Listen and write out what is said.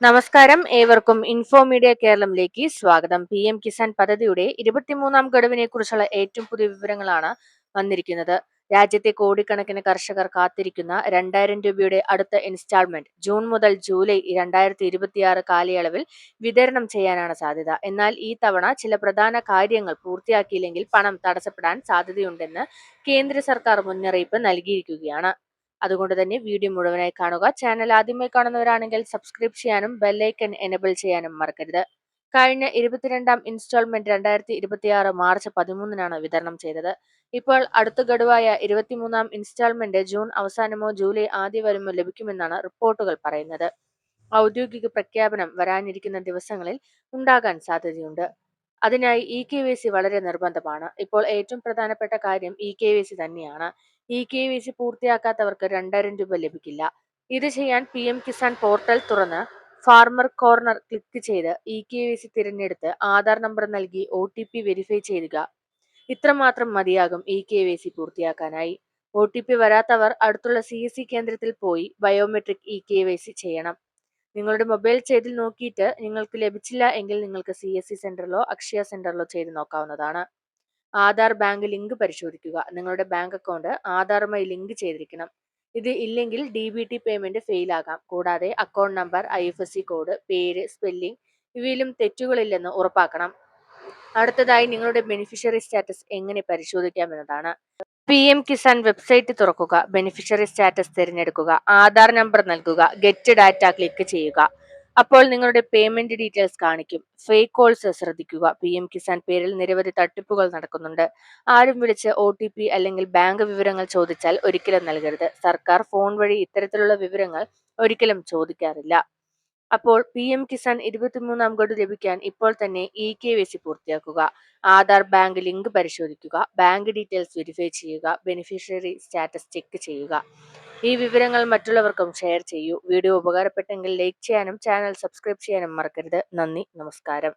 നമസ്കാരം, ഏവർക്കും info media കേരളത്തിലേക്ക് സ്വാഗതം. PM കിസാൻ പദ്ധതിയുടെ 23-ാം ഗഡുവിനെ കുറിച്ചുള്ള ഏറ്റവും പുതിയ വിവരങ്ങളാണ് വന്നിരിക്കുന്നത്. രാജ്യത്തെ കോടിക്കണക്കിന് കർഷകർ കാത്തിരിക്കുന്ന 2000 രൂപയുടെ അടുത്ത ഇൻസ്റ്റാൾമെന്റ് ജൂൺ മുതൽ ജൂലൈ 2026 കാലയളവിൽ വിതരണം ചെയ്യാനാണ് സാധ്യത. എന്നാൽ ഈ തവണ ചില പ്രധാന കാര്യങ്ങൾ പൂർത്തിയാക്കിയില്ലെങ്കിൽ പണം തടസ്സപ്പെടാൻ സാധ്യതയുണ്ടെന്ന് കേന്ദ്ര സർക്കാർ മുന്നറിയിപ്പ് നൽകിയിരിക്കുകയാണ്. അതുകൊണ്ട് തന്നെ വീഡിയോ മുഴുവനായി കാണുക. ചാനൽ ആദ്യമായി കാണുന്നവരാണെങ്കിൽ സബ്സ്ക്രൈബ് ചെയ്യാനും ബെല്ലൈക്കൺ എനേബിൾ ചെയ്യാനും മറക്കരുത്. കഴിഞ്ഞ 22-ാം ഇൻസ്റ്റാൾമെന്റ് 2026 മാർച്ച് 13-നാണ് വിതരണം ചെയ്തത്. ഇപ്പോൾ അടുത്ത ഗഡുവായ 23-ാം ഇൻസ്റ്റാൾമെന്റ് ജൂൺ അവസാനമോ ജൂലൈ ആദ്യ വാരമോ ലഭിക്കുമെന്നാണ് റിപ്പോർട്ടുകൾ പറയുന്നത്. ഔദ്യോഗിക പ്രഖ്യാപനം വരാനിരിക്കുന്ന ദിവസങ്ങളിൽ ഉണ്ടാകാൻ സാധ്യതയുണ്ട്. അതിനായി EKYC വളരെ നിർബന്ധമാണ്. ഇപ്പോൾ ഏറ്റവും പ്രധാനപ്പെട്ട കാര്യം EKYC തന്നെയാണ്. EKYC പൂർത്തിയാക്കാത്തവർക്ക് 2000 രൂപ ലഭിക്കില്ല. ഇത് ചെയ്യാൻ PM കിസാൻ പോർട്ടൽ തുറന്ന് ഫാർമർ കോർണർ ക്ലിക്ക് ചെയ്ത് EKYC തിരഞ്ഞെടുത്ത് ആധാർ നമ്പർ നൽകി OTP വെരിഫൈ ചെയ്യുക. ഇത്രമാത്രം മതിയാകും EKYC പൂർത്തിയാക്കാനായി. OTP വരാത്തവർ അടുത്തുള്ള CSC കേന്ദ്രത്തിൽ പോയി ബയോമെട്രിക് EKYC ചെയ്യണം. നിങ്ങളുടെ മൊബൈൽ ചെയ്തിൽ നോക്കിയിട്ട് നിങ്ങൾക്ക് ലഭിച്ചില്ല എങ്കിൽ നിങ്ങൾക്ക് CSC സെന്ററിലോ അക്ഷയ സെന്ററിലോ ചെയ്ത് നോക്കാവുന്നതാണ്. ആധാർ ബാങ്ക് ലിങ്ക് പരിശോധിക്കുക. നിങ്ങളുടെ ബാങ്ക് അക്കൗണ്ട് ആധാറുമായി ലിങ്ക് ചെയ്തിരിക്കണം. ഇത് ഇല്ലെങ്കിൽ DBT പേയ്മെന്റ് ഫെയിൽ ആകാം. കൂടാതെ അക്കൗണ്ട് നമ്പർ, IFSC കോഡ്, പേര്, സ്പെല്ലിംഗ് ഇവയിലും തെറ്റുകളില്ലെന്ന് ഉറപ്പാക്കണം. അടുത്തതായി നിങ്ങളുടെ ബെനിഫിഷ്യറി സ്റ്റാറ്റസ് എങ്ങനെ പരിശോധിക്കാമെന്നതാണ്. PM കിസാൻ വെബ്സൈറ്റ് തുറക്കുക. ബെനിഫിഷ്യറി സ്റ്റാറ്റസ് തിരഞ്ഞെടുക്കുക. ആധാർ നമ്പർ നൽകുക. ഗെറ്റ് ഡാറ്റ ക്ലിക്ക് ചെയ്യുക. അപ്പോൾ നിങ്ങളുടെ പേയ്മെന്റ് ഡീറ്റെയിൽസ് കാണിക്കും. ഫേക്ക് കോൾസ് ശ്രദ്ധിക്കുക. PM കിസാൻ പേരിൽ നിരവധി തട്ടിപ്പുകൾ നടക്കുന്നുണ്ട്. ആരും വിളിച്ച് OTP അല്ലെങ്കിൽ ബാങ്ക് വിവരങ്ങൾ ചോദിച്ചാൽ ഒരിക്കലും നൽകരുത്. സർക്കാർ ഫോൺ വഴി ഇത്തരത്തിലുള്ള വിവരങ്ങൾ ഒരിക്കലും ചോദിക്കാറില്ല. അപ്പോൾ PM കിസാൻ 23-ാം ഗഡു ലഭിക്കാൻ ഇപ്പോൾ തന്നെ EKYC പൂർത്തിയാക്കുക. ആധാർ ബാങ്ക് ലിങ്ക് പരിശോധിക്കുക. ബാങ്ക് ഡീറ്റെയിൽസ് വെരിഫൈ ചെയ്യുക. ബെനിഫിഷ്യറി സ്റ്റാറ്റസ് ചെക്ക് ചെയ്യുക. ഈ വിവരങ്ങൾ മറ്റുള്ളവർക്കും ഷെയർ ചെയ്യൂ. വീഡിയോ ഉപകാരപ്പെട്ടെങ്കിൽ ലൈക്ക് ചെയ്യാനും ചാനൽ സബ്സ്ക്രൈബ് ചെയ്യാനും മറക്കരുത്. നന്ദി, നമസ്കാരം.